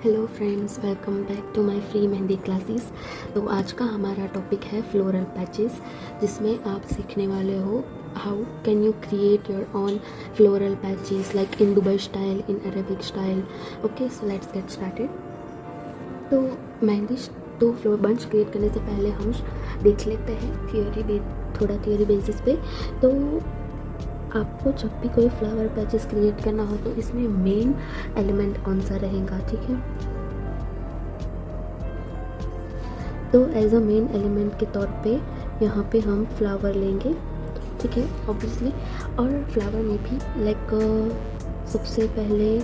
Hello friends, welcome back to my free mehndi classes. तो आज का हमारा टॉपिक है फ्लोरल पैचेस, जिसमें आप सीखने वाले हो how can you create your own floral patches like in Dubai style, in Arabic style. Okay, so let's get started. तो मेहंदी तो फ्लोर बंच क्रिएट करने से पहले हम देख लेते हैं थोड़ा थियोरी बेसिस पे। तो आपको जब भी कोई फ्लावर पैचेस क्रिएट करना हो तो इसमें मेन एलिमेंट कौन सा रहेगा, ठीक है। तो एज अ मेन एलिमेंट के तौर पे यहाँ पे हम फ्लावर लेंगे, ठीक है, ऑब्वियसली। और फ्लावर में भी लाइक सबसे पहले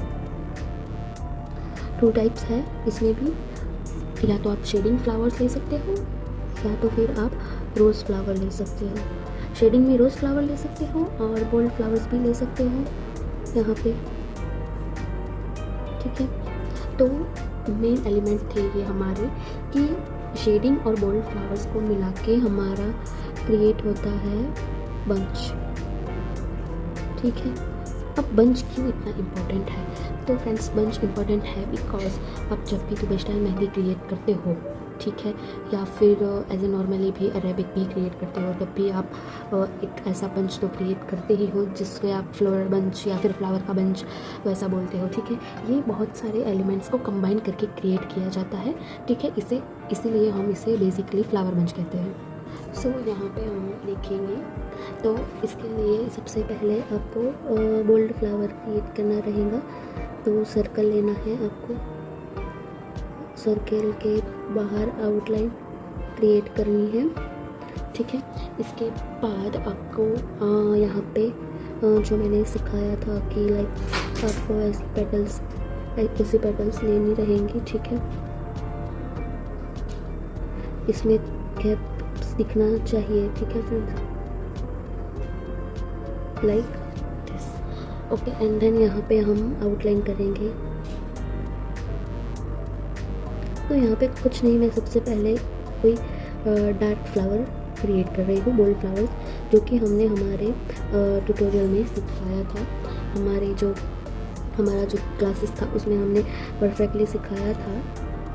2 टाइप्स है इसमें भी। या तो आप शेडिंग फ्लावर्स ले सकते हो या तो फिर आप रोज़ फ्लावर ले सकते हो। शेडिंग में रोज़ फ्लावर ले सकते हो और बोल्ड फ्लावर्स भी ले सकते हो यहाँ पे, ठीक है। तो मेन एलिमेंट थे ये हमारे कि शेडिंग और बोल्ड फ्लावर्स को मिला के हमारा क्रिएट होता है बंच, ठीक है। अब बंच क्यों इतना इम्पोर्टेंट है? तो फ्रेंड्स, बंच इम्पोर्टेंट है बिकॉज आप जब भी दुबई स्टाइल मेहंदी क्रिएट करते हो, ठीक है, या फिर एज ए नॉर्मली भी अरेबिक भी क्रिएट करते हो, तब भी आप एक ऐसा बंच तो क्रिएट करते ही हो जिससे आप फ्लोरल बंच या फिर फ्लावर का बंच वैसा बोलते हो, ठीक है। ये बहुत सारे एलिमेंट्स को कंबाइन करके क्रिएट किया जाता है, ठीक है। इसीलिए हम इसे बेसिकली फ्लावर बंच कहते हैं। सो यहाँ पे हम देखेंगे तो इसके लिए सबसे पहले आपको बोल्ड फ्लावर क्रिएट करना रहेगा। तो सर्कल लेना है आपको, सर्कल के बाहर आउटलाइन क्रिएट करनी है, ठीक है। इसके बाद आपको यहाँ पे जो मैंने सिखाया था कि लाइक आपको ऐसी पेटल्स लेनी रहेंगी, ठीक है। इसमें गैप्स दिखना चाहिए, ठीक है friends, like this. Okay, and then यहाँ पे हम आउटलाइन करेंगे। तो यहाँ पे कुछ नहीं, मैं सबसे पहले कोई डार्क फ्लावर क्रिएट कर रही हूँ, बोल्ड फ्लावर्स, जो कि हमने हमारे ट्यूटोरियल में सिखाया था। हमारा जो क्लासेस था उसमें हमने परफेक्टली सिखाया था,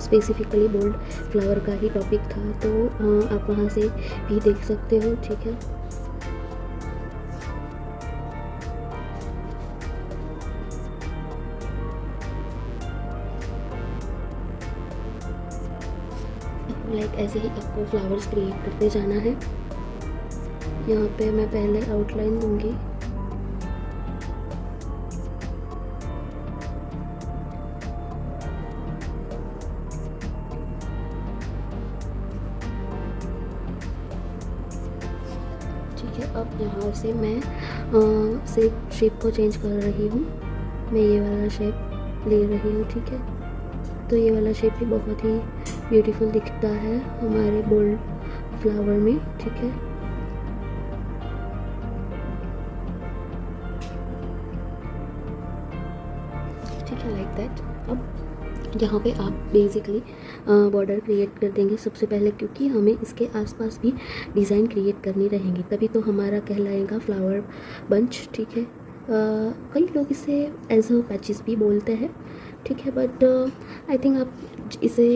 स्पेसिफिकली बोल्ड फ्लावर का ही टॉपिक था। तो आप वहाँ से भी देख सकते हो, ठीक है। लाइक ऐसे ही आपको फ्लावर्स क्रिएट करते जाना है। यहाँ पे मैं पहले आउटलाइन दूंगी, ठीक है। अब यहाँ से मैं शेप को चेंज कर रही हूँ। मैं ये वाला शेप ले रही हूँ, ठीक है। तो ये वाला शेप भी बहुत ही ब्यूटीफुल दिखता है हमारे बोल्ड फ्लावर में, ठीक है। ठीक है, लाइक दैट। अब यहाँ पे आप बेसिकली बॉर्डर क्रिएट कर देंगे सबसे पहले, क्योंकि हमें इसके आसपास भी डिज़ाइन क्रिएट करनी रहेंगी, तभी तो हमारा कहलाएगा फ्लावर बंच, ठीक है। कई लोग इसे एज अ पैचेस भी बोलते हैं, ठीक है, बट आई थिंक आप इसे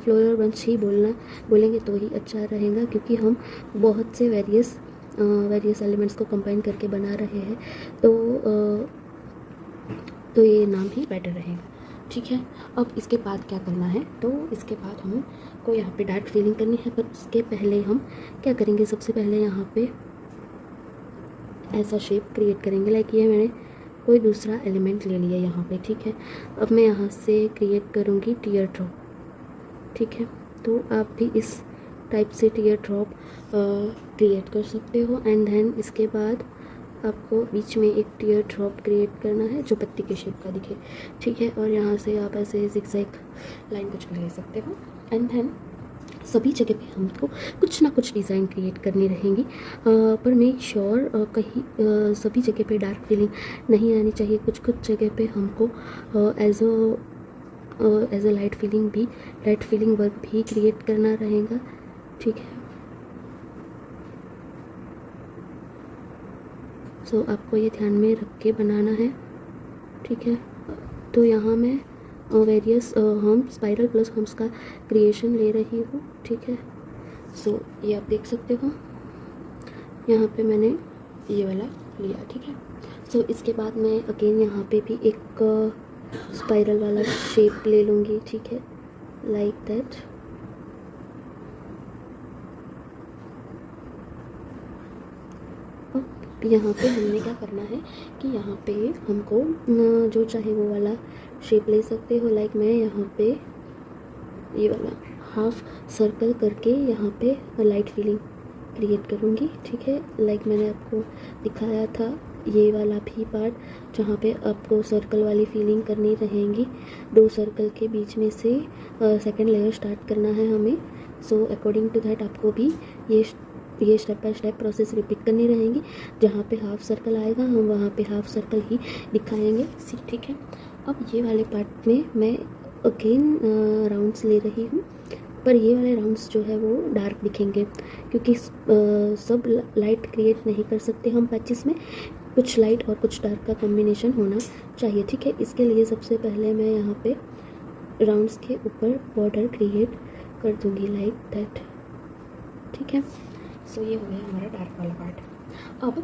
फ्लोरल बंच ही बोलेंगे तो ही अच्छा रहेगा, क्योंकि हम बहुत से वेरियस एलिमेंट्स को कंबाइन करके बना रहे हैं। तो ये नाम ही बेटर रहेगा, ठीक है। अब इसके बाद क्या करना है? तो इसके बाद हमको यहाँ पे डार्क फिलिंग करनी है, पर उसके पहले हम क्या करेंगे? सबसे पहले यहाँ पे ऐसा शेप क्रिएट करेंगे, लाइक ये मैंने कोई दूसरा एलिमेंट ले लिया यहाँ पे, ठीक है। अब मैं यहाँ से क्रिएट करूँगी टीयर ड्रॉप, ठीक है। तो आप भी इस टाइप से टीयर ड्रॉप क्रिएट कर सकते हो। एंड देन इसके बाद आपको बीच में एक टीयर ड्रॉप क्रिएट करना है जो पत्ती के शेप का दिखे, ठीक है। और यहाँ से आप ऐसे जिगजैग लाइन कुछ भी ले सकते हो। एंड देन सभी जगह पे हमको कुछ ना कुछ डिज़ाइन क्रिएट करनी रहेंगी, पर मेक श्योर कहीं सभी जगह पे डार्क फीलिंग नहीं आनी चाहिए। कुछ जगह पे हमको as a light filling work भी क्रिएट करना रहेगा, ठीक है। सो आपको ये ध्यान में रख के बनाना है, ठीक है। तो यहाँ मैं वेरियस हम स्पाइरल प्लस हम्स का क्रिएशन ले रही हूँ, ठीक है। सो ये आप देख सकते हो, यहाँ पे मैंने ये वाला लिया, ठीक है। सो इसके बाद मैं अगेन यहाँ पे भी एक स्पाइरल वाला शेप ले लूँगी, ठीक है, लाइक दैट। अब यहाँ पे हमने क्या करना है कि यहाँ पे हमको जो चाहे वो वाला शेप ले सकते हो। लाइक मैं यहाँ पे ये वाला हाफ सर्कल करके यहाँ पे लाइट फीलिंग क्रिएट करूँगी, ठीक है। लाइक मैंने आपको दिखाया था ये वाला भी पार्ट जहाँ पे आपको सर्कल वाली फीलिंग करनी रहेंगी। 2 सर्कल के बीच में से सेकंड लेयर स्टार्ट करना है हमें। सो अकॉर्डिंग टू दैट आपको भी ये step by step process repeat करनी रहेंगी। जहाँ पे हाफ सर्कल आएगा हम वहाँ पे हाफ सर्कल ही दिखाएंगे, ठीक है। अब ये वाले पार्ट में मैं अगेन राउंड्स ले रही हूँ, पर ये वाले राउंड्स जो है वो डार्क दिखेंगे क्योंकि सब लाइट क्रिएट नहीं कर सकते हम पैचेस में। कुछ लाइट और कुछ डार्क का कॉम्बिनेशन होना चाहिए, ठीक है। इसके लिए सबसे पहले मैं यहाँ पे राउंड्स के ऊपर बॉर्डर क्रिएट कर दूँगी लाइक दैट, ठीक है। सो ये हो गया हमारा डार्क वाला पार्ट। अब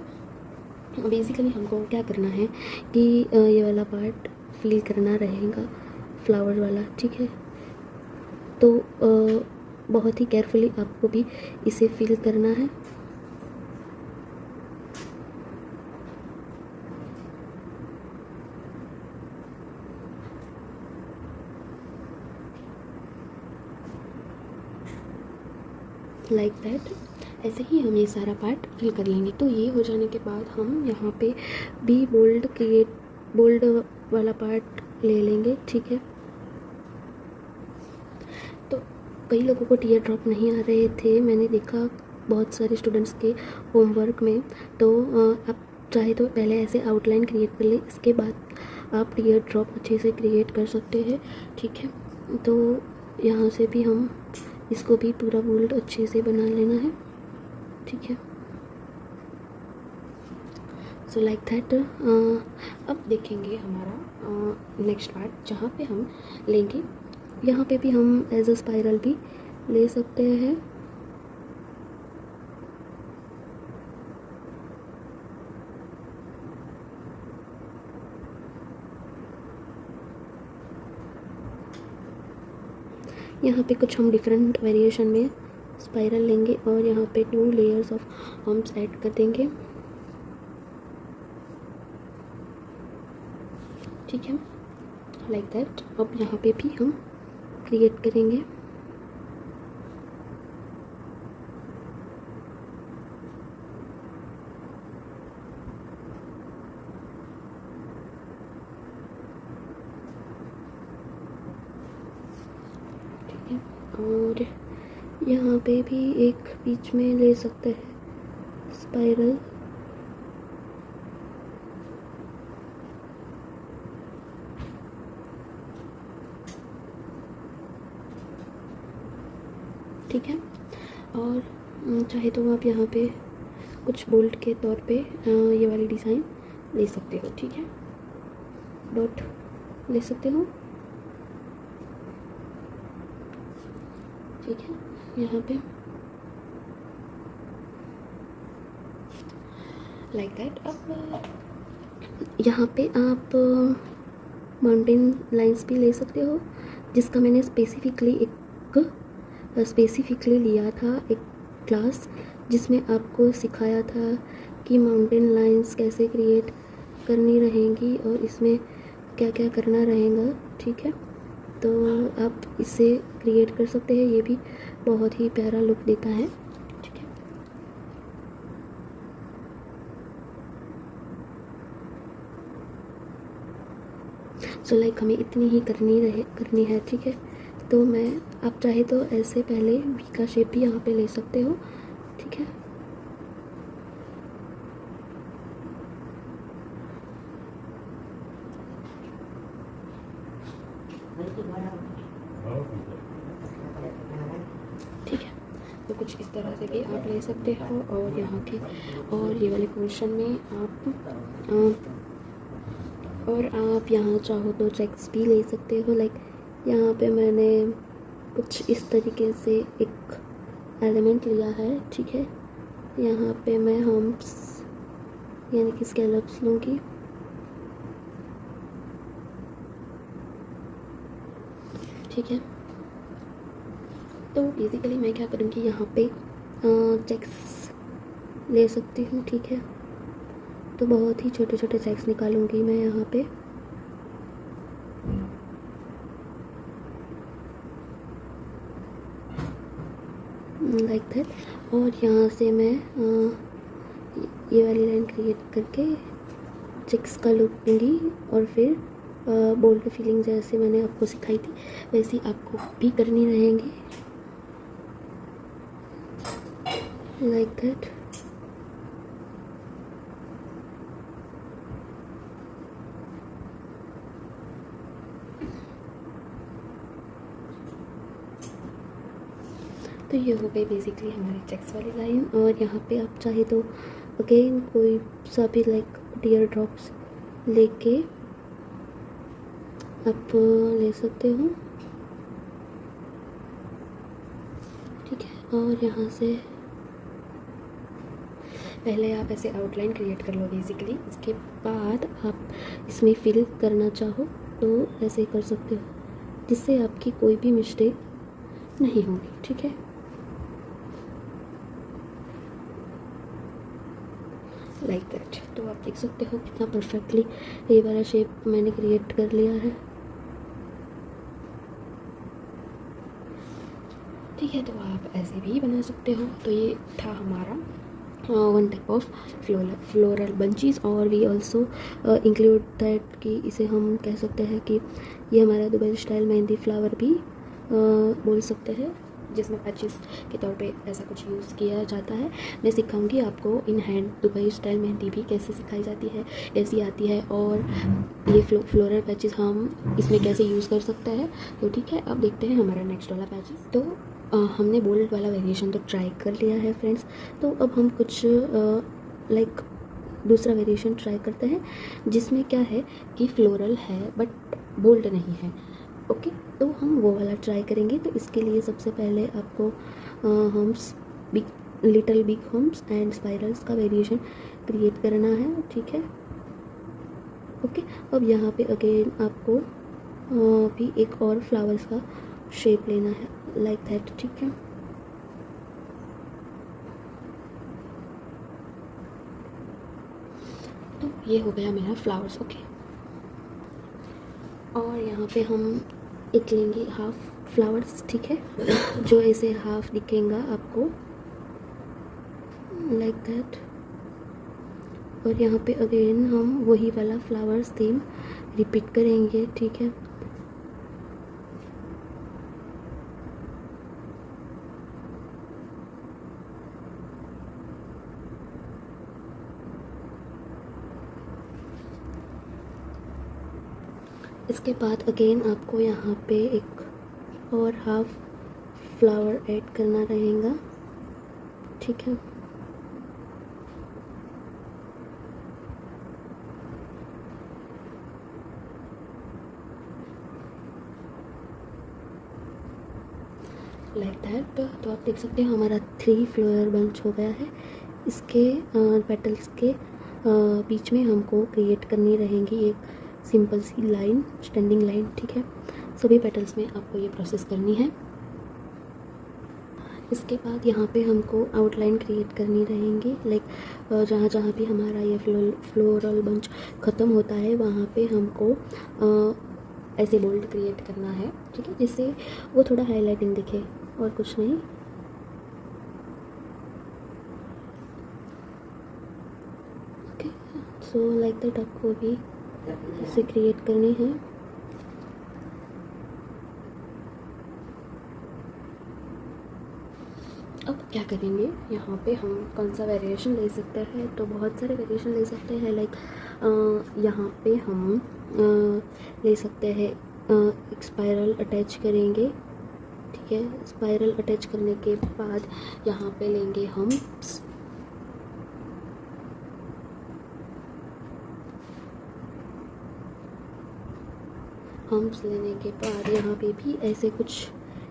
बेसिकली हमको क्या करना है कि ये वाला पार्ट फील करना रहेगा फ्लावर वाला, ठीक है। तो बहुत ही केयरफुली आपको भी इसे फील करना है। लाइक दैट, ऐसे ही हम ये सारा पार्ट फिल कर लेंगे। तो ये हो जाने के बाद हम यहाँ पे भी बोल्ड वाला पार्ट ले लेंगे, ठीक है। तो कई लोगों को टीयर ड्रॉप नहीं आ रहे थे, मैंने देखा बहुत सारे स्टूडेंट्स के होमवर्क में। तो आप चाहे तो पहले ऐसे आउटलाइन क्रिएट कर लें, इसके बाद आप टीयर ड्रॉप अच्छे से क्रिएट कर सकते हैं, ठीक है। तो यहाँ से भी हम इसको भी पूरा बोल्ड अच्छे से बना लेना है, ठीक है। So like that. अब देखेंगे हमारा नेक्स्ट पार्ट जहाँ पे हम लेंगे, यहाँ पे भी हम एज अ स्पाइरल भी ले सकते हैं। यहाँ पे कुछ हम डिफरेंट वेरिएशन में स्पाइरल लेंगे और यहाँ पे 2 लेयर्स ऑफ हम्स ऐड कर देंगे, ठीक है, लाइक दैट। अब यहाँ पे भी हम क्रिएट करेंगे। और यहाँ पे भी एक बीच में ले सकते हैं स्पाइरल, ठीक है। और चाहे तो आप यहाँ पे कुछ बोल्ट के तौर पे ये वाली डिज़ाइन ले सकते हो, ठीक है। डॉट ले सकते हो, ठीक है। यहाँ पे लाइक दैट। अब यहाँ पे आप माउंटेन लाइंस भी ले सकते हो, जिसका मैंने स्पेसिफिकली लिया था एक क्लास जिसमें आपको सिखाया था कि माउंटेन लाइंस कैसे क्रिएट करनी रहेंगी और इसमें क्या क्या करना रहेगा, ठीक है। तो आप इसे क्रिएट कर सकते हैं, ये भी बहुत ही प्यारा लुक देता है, ठीक है। सो लाइक हमें इतनी ही करनी है, ठीक है। तो आप चाहे तो ऐसे पहले वी का शेप भी यहाँ पे ले सकते हो, ठीक है। ठीक है, तो कुछ इस तरह से भी आप ले सकते हो। और यहाँ के और ये वाले पोर्शन में आप और आप यहाँ चाहो तो चेक्स भी ले सकते हो। लाइक यहाँ पे मैंने कुछ इस तरीके से एक एलिमेंट लिया है, ठीक है। यहाँ पे मैं हम्प्स यानी कि स्कैलप्स लूँगी। ठीक है, तो बेसिकली मैं क्या करूँगी, यहाँ पे चेक्स ले सकती हूँ, ठीक है। तो बहुत ही छोटे छोटे चेक्स निकालूंगी मैं यहाँ पे। Like that. और यहाँ से मैं ये वाली लाइन क्रिएट करके चेक्स का लुक दूँगी और फिर बोल्ड फीलिंग जैसे मैंने आपको सिखाई थी वैसी आपको भी करनी रहेंगी। Like that. तो ये हो गई बेसिकली हमारी चेक्स वाली लाइन। और यहाँ पे आप चाहे तो अगेन कोई सा भी लाइक टीयर ड्रॉप्स लेके आप ले सकते हो, ठीक है। और यहाँ से पहले आप ऐसे आउटलाइन क्रिएट कर लो बेसिकली, इसके बाद आप इसमें फिल करना चाहो तो ऐसे कर सकते हो, जिससे आपकी कोई भी मिस्टेक नहीं होगी, ठीक है। Like that. तो आप देख सकते हो कितना परफेक्टली ये वाला शेप मैंने क्रिएट कर लिया है, ठीक है। तो आप ऐसे भी बना सकते हो। तो ये था हमारा one type of floral bunches. और वी ऑल्सो इंक्लूड दैट कि इसे हम कह सकते हैं कि ये हमारा दुबई स्टाइल मेहंदी फ्लावर भी बोल सकते हैं, जिसमें पैचेस के तौर पे ऐसा कुछ यूज़ किया जाता है। मैं सिखाऊंगी आपको in hand Dubai style mehndi भी कैसे सिखाई जाती है, कैसी आती है, और ये फ्लोरल पैचेस हम इसमें कैसे यूज़ कर सकते हैं। तो ठीक है, अब देखते हैं हमारा नेक्स्ट वाला पैचेस। तो हमने बोल्ड वाला वेरिएशन तो ट्राई कर लिया है फ्रेंड्स। तो अब हम कुछ लाइक दूसरा वेरिएशन ट्राई करते हैं, जिसमें क्या है कि फ्लोरल है बट बोल्ड नहीं है। ओके, तो हम वो वाला ट्राई करेंगे। तो इसके लिए सबसे पहले आपको humps, little big humps and spirals का वेरिएशन क्रिएट करना है, ठीक है। ओके, अब यहाँ पे अगेन आपको भी एक और फ्लावर्स का शेप लेना है, लाइक दैट, ठीक है। तो ये हो गया मेरा फ्लावर्स, ओके। और यहाँ पे हम एक लेंगे हाफ फ्लावर्स, ठीक है, जो ऐसे हाफ दिखेगा आपको, लाइक दैट। और यहाँ पे अगेन हम वही वाला फ्लावर्स थीम रिपीट करेंगे, ठीक है। इसके बाद अगेन आपको यहाँ पे एक और हाफ फ्लावर ऐड करना रहेगा, ठीक है। Like that. तो आप देख सकते हैं हमारा 3 फ्लोरल बंच हो गया है। इसके पेटल्स के बीच में हमको क्रिएट करनी रहेंगी एक सिंपल सी लाइन, स्टैंडिंग लाइन, ठीक है। सभी पेटल्स में आपको ये प्रोसेस करनी है। इसके बाद यहाँ पे हमको आउटलाइन क्रिएट करनी रहेंगी, लाइक जहाँ जहाँ भी हमारा ये फ्लोरल बंच ख़त्म होता है वहाँ पे हमको ऐसे बोल्ड क्रिएट करना है, ठीक है, जिससे वो थोड़ा हाईलाइटिंग दिखे, और कुछ नहीं। ओके, सो लाइक दैट आपको भी इसे क्रिएट करनी है। अब क्या करेंगे, यहाँ पे हम कौन सा वेरिएशन ले सकते हैं, तो बहुत सारे वेरिएशन ले सकते हैं। लाइक यहाँ पे हम ले सकते हैं एक स्पाइरल अटैच करेंगे, ठीक है। स्पाइरल अटैच करने के बाद यहाँ पे लेंगे हम हम्प्स लेने के बाद यहाँ पे भी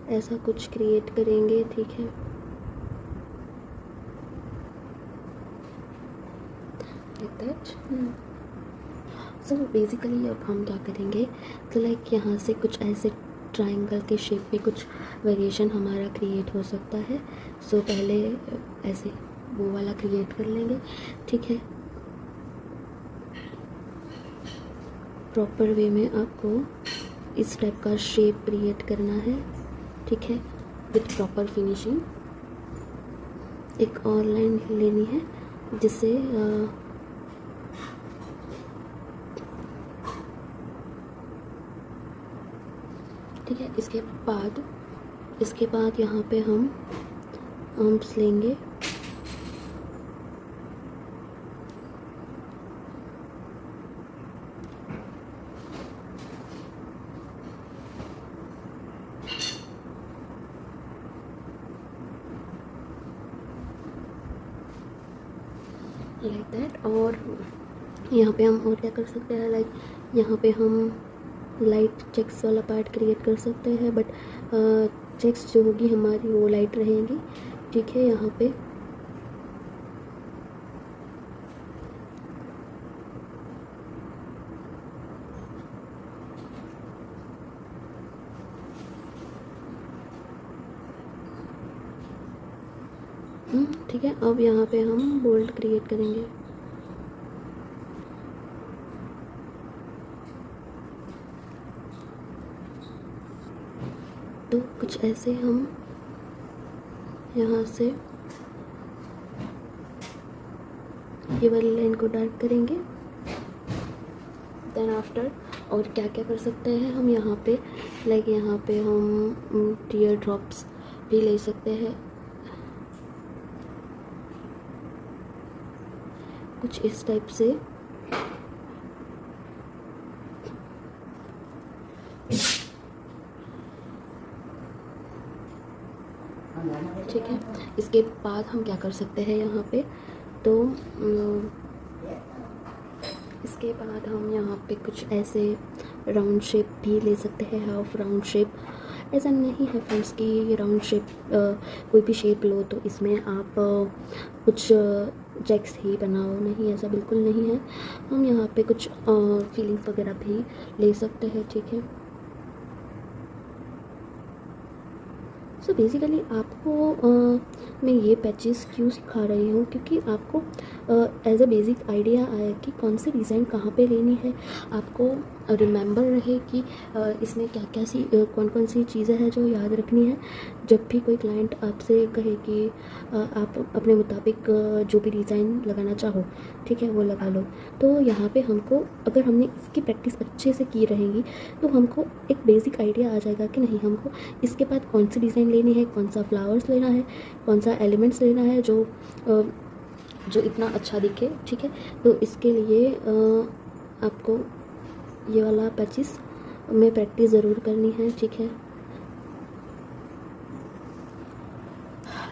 ऐसा कुछ क्रिएट करेंगे, ठीक है। Like that. सो बेसिकली अब हम क्या करेंगे, तो लाइक यहाँ से कुछ ऐसे ट्रायंगल के शेप में कुछ वेरिएशन हमारा क्रिएट हो सकता है। सो पहले ऐसे वो वाला क्रिएट कर लेंगे, ठीक है। प्रॉपर वे में आपको इस टाइप का शेप क्रिएट करना है, ठीक है, विथ प्रॉपर फिनिशिंग। एक और लाइन लेनी है जिससे ठीक है। इसके बाद यहाँ पे हम आर्म्स लेंगे, लाइक दैट। और यहाँ पे हम और क्या कर सकते हैं, लाइक यहाँ पे हम लाइट चेक्स वाला पार्ट क्रिएट कर सकते हैं, बट चेक्स जो होगी हमारी वो लाइट रहेंगी, ठीक है। यहाँ पे ठीक है। अब यहाँ पे हम बोल्ड क्रिएट करेंगे, तो कुछ ऐसे हम यहाँ से ये वाली लाइन को डार्क करेंगे। देन आफ्टर और क्या क्या कर सकते हैं हम यहाँ पे, लाइक यहाँ पे हम टीयर ड्रॉप्स भी ले सकते हैं, कुछ इस टाइप से। ठीक है। इसके बाद हम क्या कर सकते हैं यहाँ पे, तो इसके बाद हम यहाँ पे कुछ ऐसे राउंड शेप भी ले सकते हैं, हाफ राउंड शेप। ऐसा नहीं है फ्रेंड्स कि ये राउंड शेप कोई भी शेप लो तो इसमें आप कुछ चेक्स ही बनाओ, नहीं, ऐसा बिल्कुल नहीं है। हम यहाँ पे कुछ फीलिंग्स वगैरह भी ले सकते हैं, ठीक है। सो बेसिकली आपको मैं ये पैचेस क्यों सिखा रही हूँ, क्योंकि आपको एज अ बेसिक आइडिया आए कि कौन सी डिज़ाइन कहाँ पे लेनी है, आपको रिमेंबर रहे कि इसमें क्या क्या कौन कौन सी चीज़ें हैं जो याद रखनी है। जब भी कोई क्लाइंट आपसे कहे कि आप अपने मुताबिक जो भी डिज़ाइन लगाना चाहो, ठीक है, वो लगा लो, तो यहाँ पे हमको अगर हमने इसकी प्रैक्टिस अच्छे से की रहेगी तो हमको एक बेसिक आइडिया आ जाएगा कि नहीं, हमको इसके बाद कौन सी डिज़ाइन लेनी है, कौन सा फ्लावर्स लेना है, कौन सा एलिमेंट्स लेना है जो इतना अच्छा दिखे, ठीक है। तो इसके लिए आपको ये वाला पैचेस में प्रैक्टिस ज़रूर करनी है, ठीक है,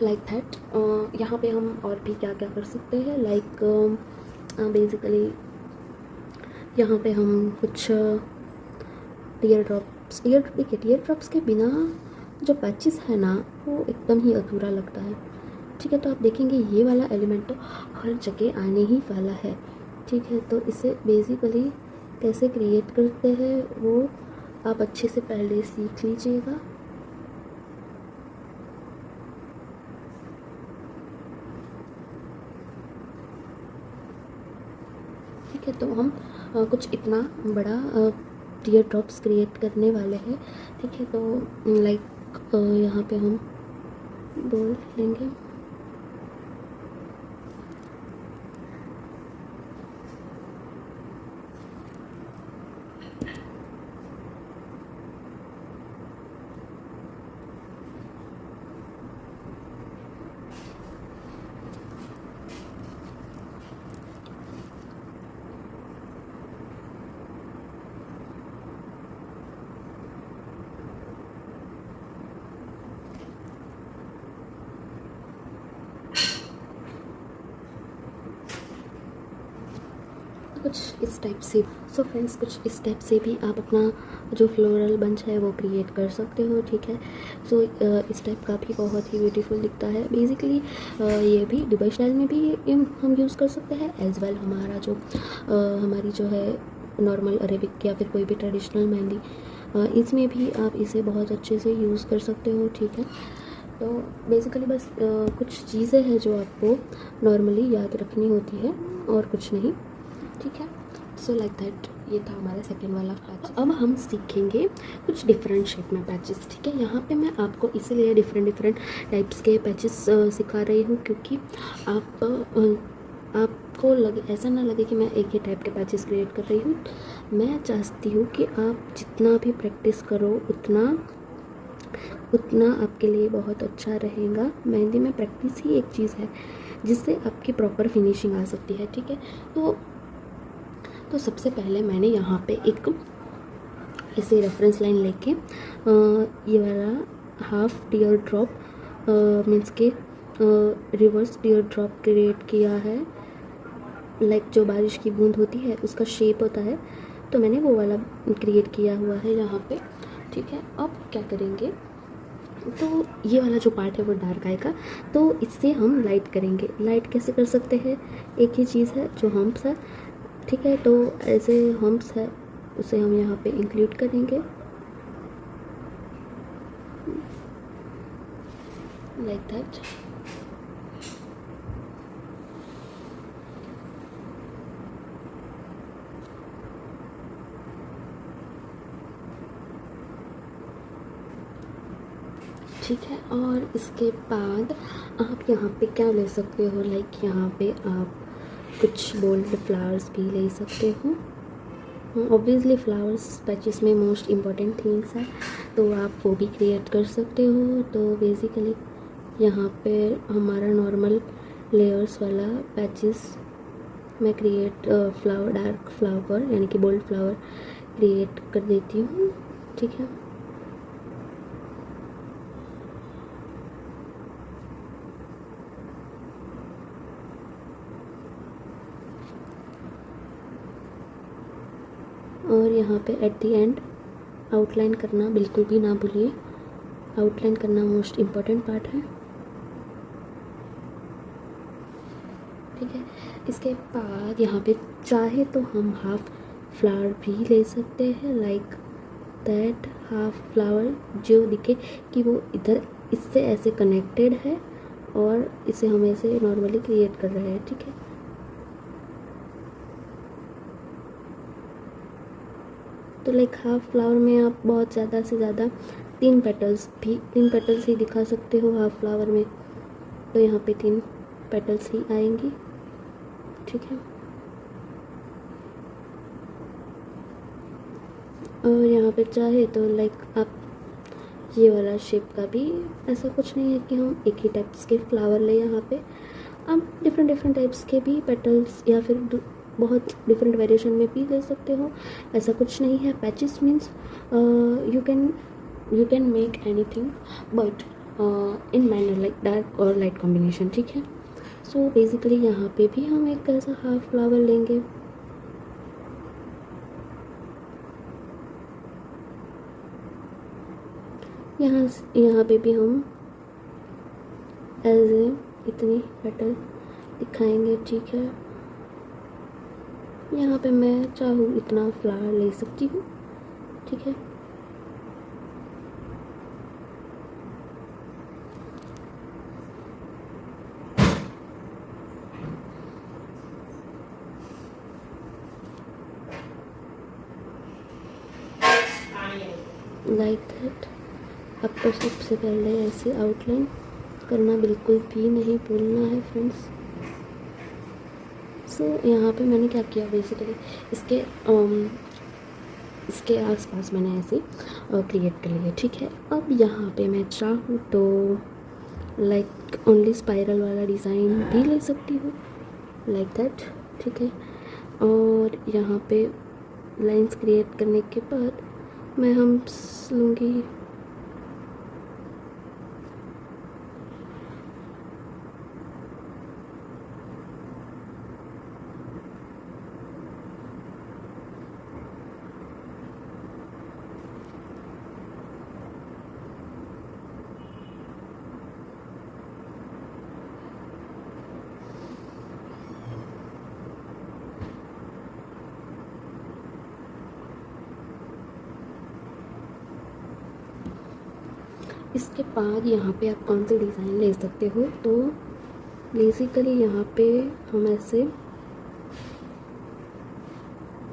लाइक दैट। यहाँ पे हम और भी क्या क्या कर सकते हैं, लाइक बेसिकली यहाँ पे हम कुछ टीयर ड्रॉप्स के बिना जो पैचेस है ना वो एकदम ही अधूरा लगता है, ठीक है। तो आप देखेंगे ये वाला एलिमेंट तो हर जगह आने ही वाला है, ठीक है। तो इसे बेसिकली कैसे क्रिएट करते हैं वो आप अच्छे से पहले सीख लीजिएगा, ठीक है। तो हम कुछ इतना बड़ा टीयर ड्रॉप्स क्रिएट करने वाले हैं, ठीक है। तो लाइक यहाँ पे हम बोल लेंगे, कुछ इस टाइप से। सो फ्रेंड्स, कुछ इस टाइप से भी आप अपना जो फ्लोरल बंच है वो क्रिएट कर सकते हो, ठीक है। सो इस टाइप का भी बहुत ही ब्यूटीफुल दिखता है। बेसिकली ये भी दुबई स्टाइल में भी हम यूज़ कर सकते हैं, एज वेल हमारा जो हमारी जो है नॉर्मल अरेबिक या फिर कोई भी ट्रेडिशनल मेहंदी, इसमें भी आप इसे बहुत अच्छे से यूज़ कर सकते हो, ठीक है। तो बेसिकली बस कुछ चीज़ें हैं जो आपको नॉर्मली याद रखनी होती है और कुछ नहीं, ठीक है। सो लाइक दैट, ये था हमारा सेकेंड वाला पैच। अब हम सीखेंगे कुछ डिफरेंट शेप में पैचेस, ठीक है। यहाँ पे मैं आपको इसीलिए डिफरेंट टाइप्स के पैचेस सिखा रही हूँ क्योंकि आपको ऐसा ना लगे कि मैं एक ही टाइप के पैचेस क्रिएट कर रही हूँ। मैं चाहती हूँ कि आप जितना भी प्रैक्टिस करो उतना आपके लिए बहुत अच्छा रहेगा। मेहंदी में प्रैक्टिस ही एक चीज़ है जिससे आपकी प्रॉपर फिनिशिंग आ सकती है, ठीक है। तो सबसे पहले मैंने यहाँ पे एक ऐसे रेफरेंस लाइन लेके ये वाला हाफ टीयर ड्रॉप मीन्स के रिवर्स टीयर ड्रॉप क्रिएट किया है। लाइक जो बारिश की बूंद होती है उसका शेप होता है, तो मैंने वो वाला क्रिएट किया हुआ है यहाँ पे, ठीक है। अब क्या करेंगे, तो ये वाला जो पार्ट है वो डार्क आएगा, तो इससे हम लाइट करेंगे। लाइट कैसे कर सकते हैं, एक ही चीज़ है जो हम्प्स है, ठीक है। तो ऐसे हम्प्स है उसे हम यहाँ पे इंक्लूड करेंगे लाइक दैट। ठीक है, और इसके बाद आप यहाँ पे क्या ले सकते हो, लाइक यहाँ पे आप कुछ बोल्ड फ्लावर्स भी ले सकते हो। ऑब्वियसली फ्लावर्स पैचेस में मोस्ट इम्पॉर्टेंट थिंग्स है, तो आप वो भी क्रिएट कर सकते हो। तो बेसिकली यहाँ पे हमारा नॉर्मल लेयर्स वाला पैचेस मैं क्रिएट फ्लावर, डार्क फ्लावर यानी कि बोल्ड फ्लावर क्रिएट कर देती हूँ, ठीक है। और यहाँ पे एट द एंड आउटलाइन करना बिल्कुल भी ना भूलिए, आउटलाइन करना मोस्ट इम्पॉर्टेंट पार्ट है, ठीक है। इसके बाद यहाँ पे चाहे तो हम हाफ फ्लावर भी ले सकते हैं, लाइक दैट। हाफ फ्लावर जो दिखे कि वो इधर इससे ऐसे कनेक्टेड है और इसे हम ऐसे नॉर्मली क्रिएट कर रहे हैं, ठीक है। तो लाइक हाफ फ्लावर में आप बहुत ज़्यादा से ज़्यादा 3 पेटल्स ही दिखा सकते हो हाफ फ्लावर में, तो यहाँ पे 3 पेटल्स ही आएंगी, ठीक है। और यहाँ पे चाहे तो लाइक आप ये वाला शेप का भी, ऐसा कुछ नहीं है कि हम एक ही टाइप्स के फ्लावर ले, यहाँ पे आप डिफरेंट टाइप्स के भी पेटल्स या फिर बहुत डिफरेंट वेरिएशन में भी ले सकते हो, ऐसा कुछ नहीं है। Patches means you can make anything but in manner like dark और लाइट कॉम्बिनेशन, ठीक है। सो बेसिकली यहाँ पे भी हम एक ऐसा हाफ फ्लावर लेंगे, यहाँ पे भी हम एज ए इतनी पेटल दिखाएंगे, ठीक है। यहाँ पे मैं चाहूँ इतना फ्लावर ले सकती हूँ, ठीक है। Like that. आपको सबसे पहले ऐसे आउटलाइन करना बिल्कुल भी नहीं भूलना है फ्रेंड्स। सो यहाँ पे मैंने क्या किया, बेसिकली इसके आसपास मैंने ऐसे क्रिएट कर लिया, ठीक है। अब यहाँ पे मैं चाहूँ तो लाइक ओनली स्पाइरल वाला डिज़ाइन भी ले सकती हूँ, लाइक दैट, ठीक है। और यहाँ पे लाइंस क्रिएट करने के बाद मैं हम्प्स लूँगी, इसके बाद यहाँ पे आप कौन सी डिज़ाइन ले सकते हो, तो बेसिकली यहाँ पे हम ऐसे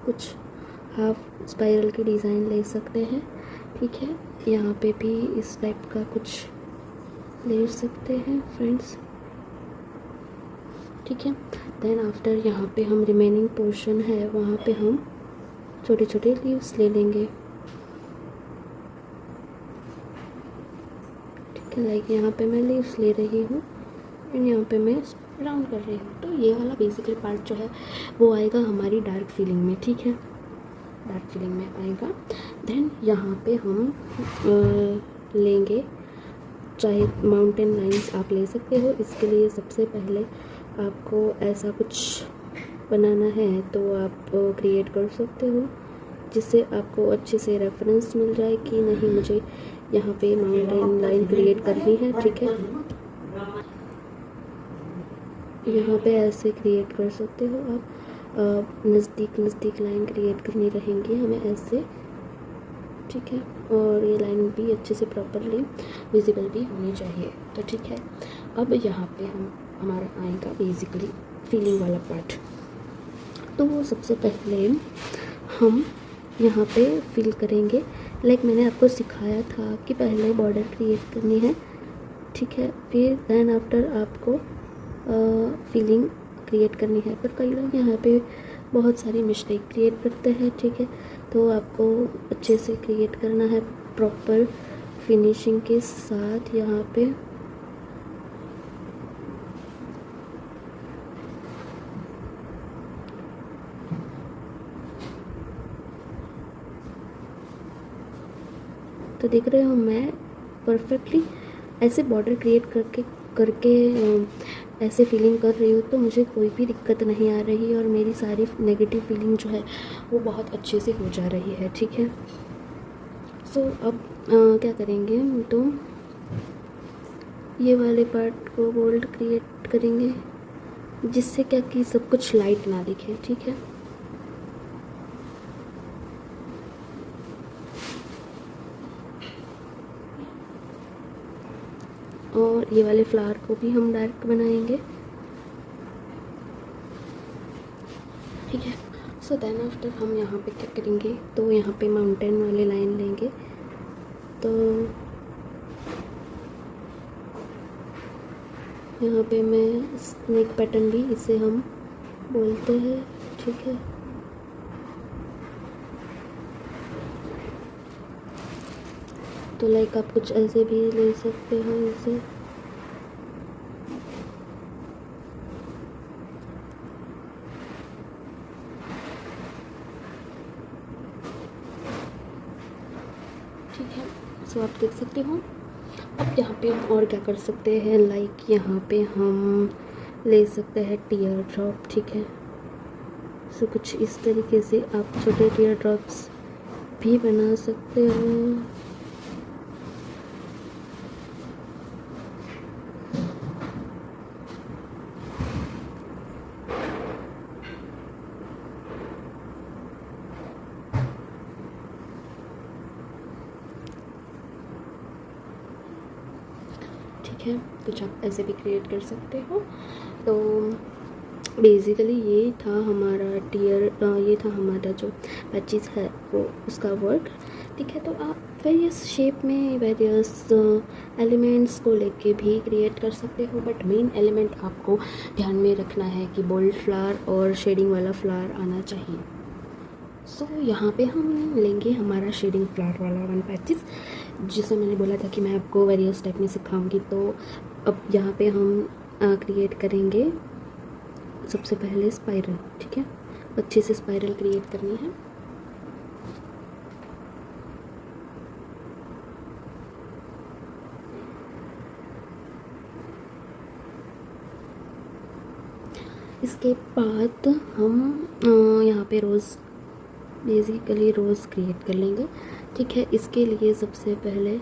कुछ हाफ स्पाइरल की डिज़ाइन ले सकते हैं, ठीक है। यहाँ पे भी इस टाइप का कुछ ले सकते हैं फ्रेंड्स, ठीक है। देन आफ्टर यहाँ पे हम रिमेनिंग पोर्शन है वहाँ पे हम छोटे छोटे लीव्स ले लेंगे, ठीक है। लाइक यहाँ पे मैं लीव्स ले रही हूँ एंड यहाँ पे मैं राउंड कर रही हूँ। तो ये वाला बेसिकली पार्ट जो है वो आएगा हमारी डार्क फीलिंग में, ठीक है, डार्क फीलिंग में आएगा। देन यहाँ पे हम लेंगे, चाहे माउंटेन लाइंस आप ले सकते हो। इसके लिए सबसे पहले आपको ऐसा कुछ बनाना है तो आप क्रिएट कर सकते हो, जिससे आपको अच्छे से रेफरेंस मिल जाए कि नहीं मुझे यहाँ पे माउंटेन लाइन क्रिएट करनी है, ठीक है। यहाँ पे ऐसे क्रिएट कर सकते हो आप, नज़दीक लाइन क्रिएट करनी रहेंगी हमें ऐसे, ठीक है। और ये लाइन भी अच्छे से प्रॉपरली विजिबल भी होनी चाहिए, तो ठीक है। अब यहाँ पे हमारा आएगा बेसिकली फीलिंग वाला पार्ट। तो सबसे पहले हम यहाँ पे फिल करेंगे, लाइक मैंने आपको सिखाया था कि पहले बॉर्डर क्रिएट करनी है, ठीक है, फिर देन आफ्टर आपको फीलिंग क्रिएट करनी है। पर कई लोग यहाँ पे बहुत सारी मिस्टेक क्रिएट करते हैं, ठीक है। तो आपको अच्छे से क्रिएट करना है प्रॉपर फिनिशिंग के साथ यहाँ पे। तो देख रहे हो मैं परफेक्टली ऐसे बॉर्डर क्रिएट करके ऐसे फीलिंग कर रही हूँ, तो मुझे कोई भी दिक्कत नहीं आ रही और मेरी सारी नेगेटिव फीलिंग जो है वो बहुत अच्छे से हो जा रही है, ठीक है। सो अब क्या करेंगे, तो ये वाले पार्ट को बोल्ड क्रिएट करेंगे, जिससे क्या कि सब कुछ लाइट ना दिखे, ठीक है। और ये वाले फ्लावर को भी हम डार्क बनाएंगे, ठीक है। सो देन आफ्टर हम यहाँ पे क्या करेंगे, तो यहाँ पे माउंटेन वाले लाइन लेंगे। तो यहाँ पे मैं स्नेक पैटर्न भी इसे हम बोलते हैं, ठीक है। तो लाइक आप कुछ ऐसे भी ले सकते हो इसे, ठीक है। सो आप देख सकते हो। अब यहाँ पे हम और क्या कर सकते हैं, लाइक यहाँ पे हम ले सकते हैं टीयर ड्रॉप, ठीक है। सो कुछ इस तरीके से आप छोटे टीयर ड्रॉप्स भी बना सकते हो। ठीक है, कुछ आप ऐसे भी क्रिएट कर सकते हो। तो बेसिकली ये था हमारा ये था हमारा जो पैचेस है वो उसका वर्क, ठीक है। तो आप वेरियस शेप में वेरियस एलिमेंट्स को लेके भी क्रिएट कर सकते हो, बट मेन एलिमेंट आपको ध्यान में रखना है कि बोल्ड फ्लावर और शेडिंग वाला फ्लावर आना चाहिए। सो यहाँ पे हम लेंगे हमारा शेडिंग फ्लावर वाला वन पैचेस, जिसे मैंने बोला था कि मैं आपको वेरियस टाइप में सिखाऊंगी। तो अब यहाँ पे हम क्रिएट करेंगे सबसे पहले स्पाइरल, ठीक है। अच्छे से स्पाइरल क्रिएट करनी है। इसके बाद हम यहाँ पे रोज़ बेसिकली रोज़ क्रिएट कर लेंगे, ठीक है। इसके लिए सबसे पहले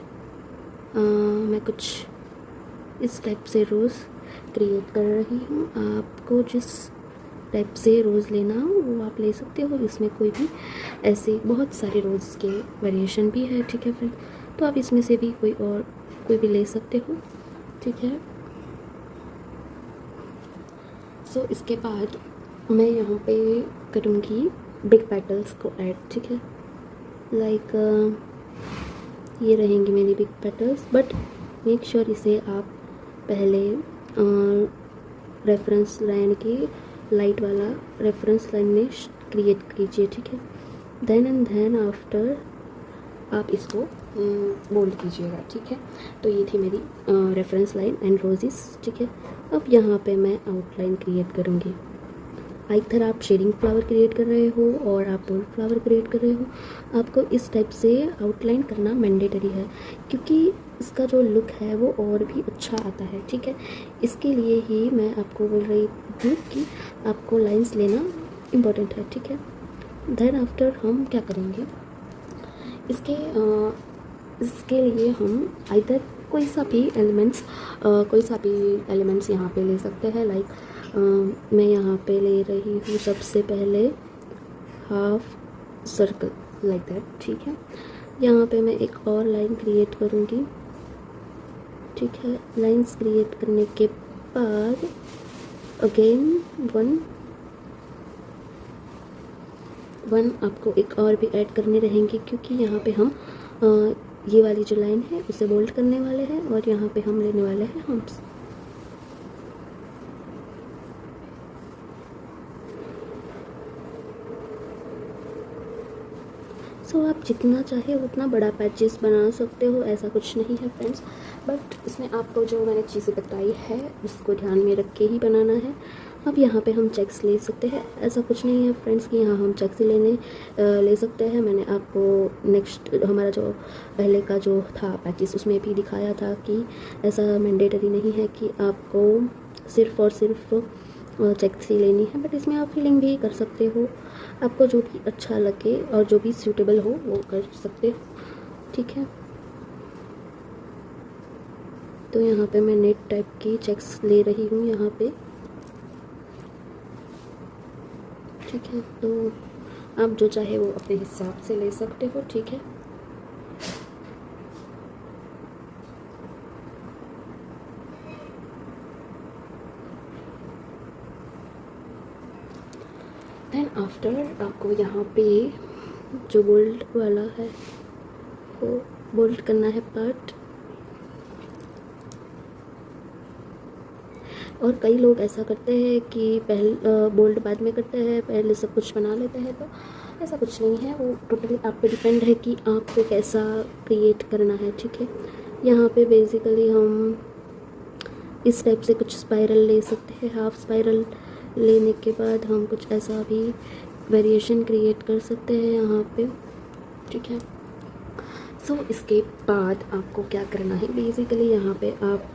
मैं कुछ इस टाइप से रोज़ क्रिएट कर रही हूँ। आपको जिस टाइप से रोज़ लेना हो वो आप ले सकते हो। इसमें कोई भी ऐसे बहुत सारे रोज़ के वेरिएशन भी है, ठीक है फ्रेंड। तो आप इसमें से भी कोई कोई भी ले सकते हो, ठीक है। सो इसके बाद मैं यहाँ पे करूँगी बिग पेटल्स को ऐड, ठीक है। लाइक ये रहेंगी मेरी big petals, but make sure इसे आप पहले रेफरेंस लाइन की लाइट वाला रेफरेंस लाइन में क्रिएट कीजिए, ठीक है। देन एंड देन आफ्टर आप इसको बोल्ड कीजिएगा, ठीक है। तो ये थी मेरी रेफरेंस लाइन एंड रोजेस, ठीक है। अब यहाँ पे मैं आउटलाइन क्रिएट करूँगी। इधर आप शेडिंग फ्लावर क्रिएट कर रहे हो और आप बोल्ड फ्लावर क्रिएट कर रहे हो, आपको इस टाइप से आउटलाइन करना मैंडेटरी है, क्योंकि इसका जो लुक है वो और भी अच्छा आता है, ठीक है। इसके लिए ही मैं आपको बोल रही हूँ कि आपको लाइंस लेना इम्पोर्टेंट है, ठीक है। देन आफ्टर हम क्या करेंगे, इसके लिए हम इधर कोई सा भी एलिमेंट्स यहाँ पे ले सकते हैं। लाइक मैं यहाँ पे ले रही हूँ सबसे पहले हाफ सर्कल लाइक दैट, ठीक है। यहाँ पे मैं एक और लाइन क्रिएट करूँगी, ठीक है। लाइंस क्रिएट करने के बाद अगेन वन आपको एक और भी ऐड करने रहेंगे, क्योंकि यहाँ पे हम ये वाली जो लाइन है उसे बोल्ड करने वाले हैं और यहाँ पे हम लेने वाले हैं हम्प्स। सो आप जितना चाहे उतना बड़ा पैचेस बना सकते हो, ऐसा कुछ नहीं है फ्रेंड्स। बट इसमें आपको जो मैंने चीज़ें बताई है उसको ध्यान में रख के ही बनाना है। अब यहाँ पे हम चेक्स ले सकते हैं, ऐसा कुछ नहीं है फ्रेंड्स कि यहाँ हम चेक्स ही ले सकते हैं। मैंने आपको नेक्स्ट हमारा जो पहले का जो था पैचेस उसमें भी दिखाया था कि ऐसा मैंडेटरी नहीं है कि आपको सिर्फ़ और सिर्फ चेक्स ही लेनी है, बट इसमें आप फिलिंग भी कर सकते हो। आपको जो भी अच्छा लगे और जो भी सूटेबल हो वो कर सकते हो, ठीक है। तो यहाँ पे मैं नेट टाइप की चेक्स ले रही हूँ यहाँ पे, ठीक है। तो आप जो चाहे वो अपने हिसाब से ले सकते हो, ठीक है। देन आफ्टर आपको यहाँ पे जो बोल्ड वाला है वो बोल्ड करना है पार्ट। और कई लोग ऐसा करते हैं कि पहले बोल्ड बाद में करते हैं, पहले सब कुछ बना लेते हैं, तो ऐसा कुछ नहीं है। वो टोटली आप पे डिपेंड है कि आपको कैसा क्रिएट करना है, ठीक है। यहाँ पे बेसिकली हम इस टाइप से कुछ स्पाइरल ले सकते हैं। हाफ स्पाइरल लेने के बाद हम कुछ ऐसा भी वेरिएशन क्रिएट कर सकते हैं यहाँ पे, ठीक है। सो इसके बाद आपको क्या करना है, बेसिकली यहाँ पे आप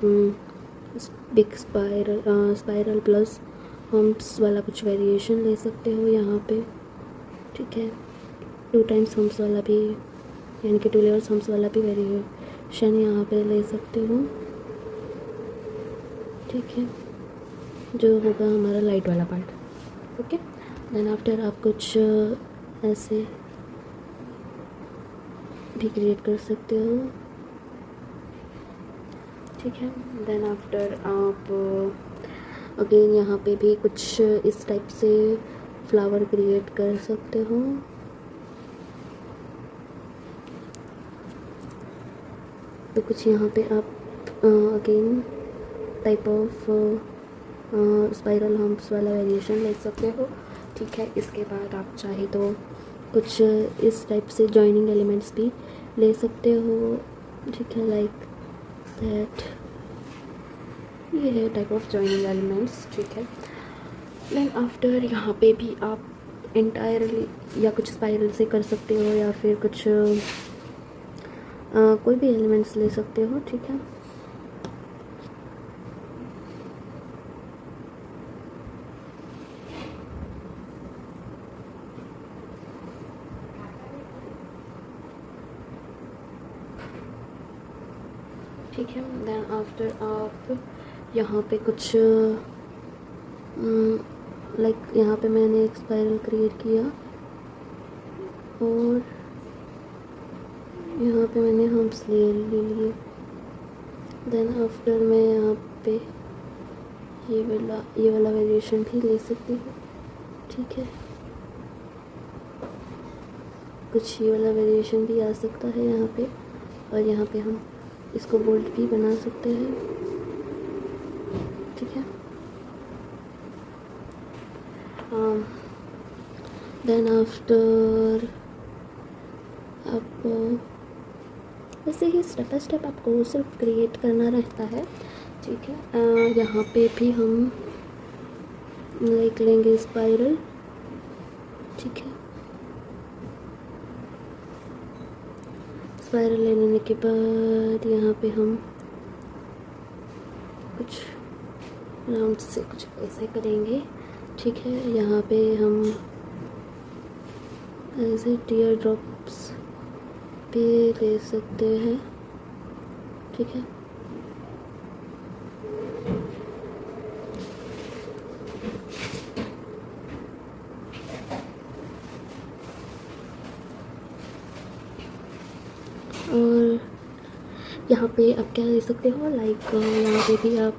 बिग स्पाइरल प्लस हम्प्स वाला कुछ वेरिएशन ले सकते हो यहाँ पे, ठीक है। 2 टाइम्स हम्प्स वाला भी, यानी कि 2 लेयर्स हम्प्स वाला भी वेरिएशन यहाँ पे ले सकते हो, ठीक है, जो होगा हमारा लाइट वाला पार्ट, ओके। देन आफ्टर आप कुछ ऐसे भी क्रिएट कर सकते हो, ठीक है। देन आफ्टर आप अगेन यहाँ पे भी कुछ इस टाइप से फ्लावर क्रिएट कर सकते हो, तो कुछ यहाँ पे आप again type of spiral humps वाला वेरिएशन ले सकते हो, ठीक है। इसके बाद आप चाहे तो कुछ इस टाइप से जॉइनिंग एलिमेंट्स भी ले सकते हो, ठीक है, लाइक दैट। ये है टाइप ऑफ जॉइनिंग एलिमेंट्स, ठीक है। देन आफ्टर यहाँ पे भी आप एंटायरली या कुछ स्पाइरल से कर सकते हो या फिर कुछ कोई भी एलिमेंट्स ले सकते हो, ठीक है। ठीक है। देन आफ्टर आप यहाँ पे कुछ लाइक यहाँ पे मैंने एक स्पाइरल क्रिएट किया और यहाँ पे मैंने हम्प्स ले लिए, देन आफ्टर मैं यहाँ पे ये वाला वेरिएशन भी ले सकती हूँ, ठीक है। कुछ ये वाला वेरिएशन भी आ सकता है यहाँ पे, और यहाँ पे हम इसको बोल्ड भी बना सकते हैं, ठीक है। देन आफ्टर आप वैसे ही स्टेप बाय स्टेप आपको सिर्फ क्रिएट करना रहता है, ठीक है। यहाँ पे भी हम लिख लेंगे स्पाइरल, ठीक है। स्पाइरल ले लेने के बाद यहाँ पे हम कुछ राउंड से कुछ ऐसे करेंगे, ठीक है। यहाँ पे हम ऐसे टीयर ड्रॉप्स भी ले सकते हैं, ठीक है। और यहाँ पे आप क्या ले सकते हो, लाइक यहाँ पे भी आप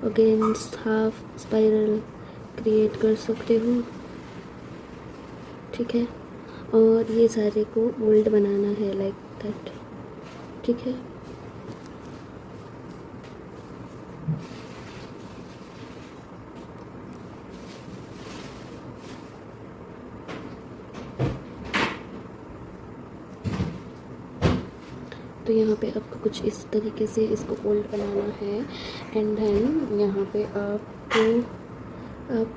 अगेंस्ट हाफ स्पाइरल क्रिएट कर सकते हो, ठीक है। और ये सारे को बोल्ड बनाना है लाइक दैट, ठीक है। तो यहाँ पे आपको कुछ इस तरीके से इसको बोल्ड बनाना है। एंड देन यहाँ पे आप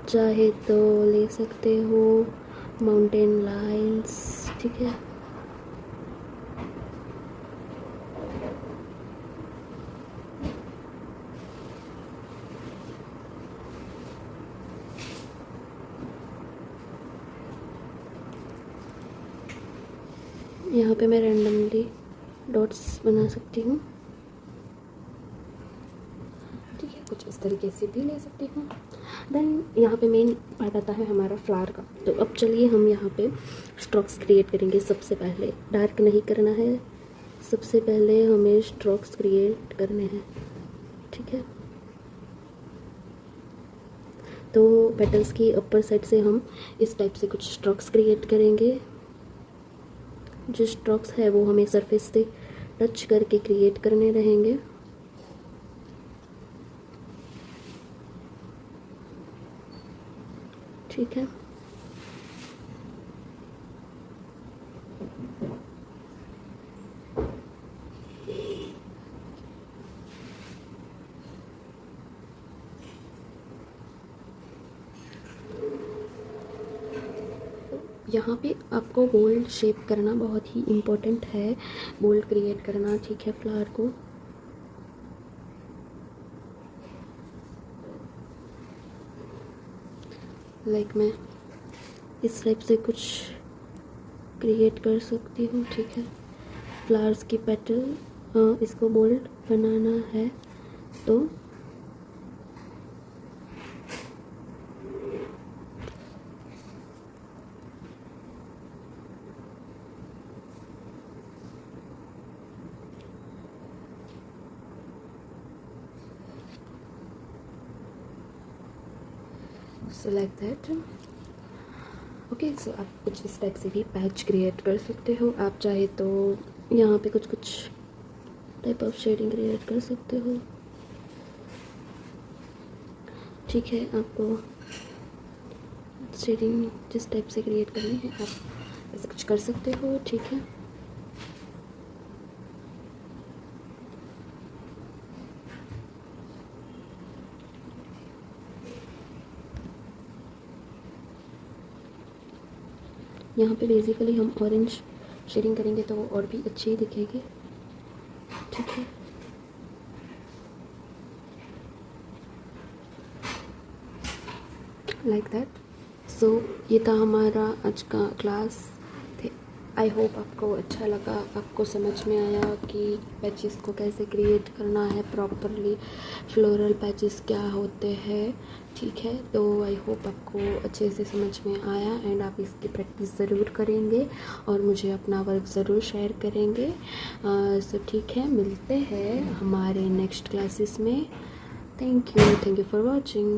चाहे तो ले सकते हो माउंटेन लाइन्स, ठीक है। यहाँ पे मैं रैंडमली डॉट्स बना सकती हूँ, ठीक है। कुछ इस तरीके से भी ले सकती हूँ। देन यहाँ पे मेन पार्ट आता है हमारा फ्लावर का। तो अब चलिए हम यहाँ पे स्ट्रोक्स क्रिएट करेंगे। सबसे पहले डार्क नहीं करना है, सबसे पहले हमें स्ट्रोक्स क्रिएट करने हैं, ठीक है। तो पेटल्स की अपर साइड से हम इस टाइप से कुछ स्ट्रोक्स क्रिएट करेंगे। जो स्ट्रोक्स है वो हमें सरफेस से टच करके क्रिएट करने रहेंगे, ठीक है। यहाँ पे आपको बोल्ड शेप करना बहुत ही इम्पोर्टेंट है, बोल्ड क्रिएट करना, ठीक है, फ्लावर को। लाइक मैं इस टाइप से कुछ क्रिएट कर सकती हूँ, ठीक है। फ्लावर्स की पेटल इसको बोल्ड बनाना है तो सो लाइक दैट। ओके, सो आप कुछ इस टाइप से भी पैच क्रिएट कर सकते हो। आप चाहे तो यहाँ पे कुछ टाइप ऑफ शेडिंग क्रिएट कर सकते हो, ठीक है। आपको शेडिंग जिस टाइप से क्रिएट करनी है आप ऐसा कुछ कर सकते हो, ठीक है। यहाँ पे बेसिकली हम ऑरेंज शेडिंग करेंगे तो वो और भी अच्छी दिखेगी, ठीक है। Like that. सो ये था हमारा आज का क्लास। आई होप आपको अच्छा लगा, आपको समझ में आया कि पैचेस को कैसे क्रिएट करना है प्रॉपरली, फ्लोरल पैचेस क्या होते हैं। ठीक है, तो आई होप आपको अच्छे से समझ में आया एंड आप इसकी प्रैक्टिस ज़रूर करेंगे और मुझे अपना वर्क ज़रूर शेयर करेंगे। सो ठीक है, मिलते हैं हमारे नेक्स्ट क्लासेस में। Thank you for watching.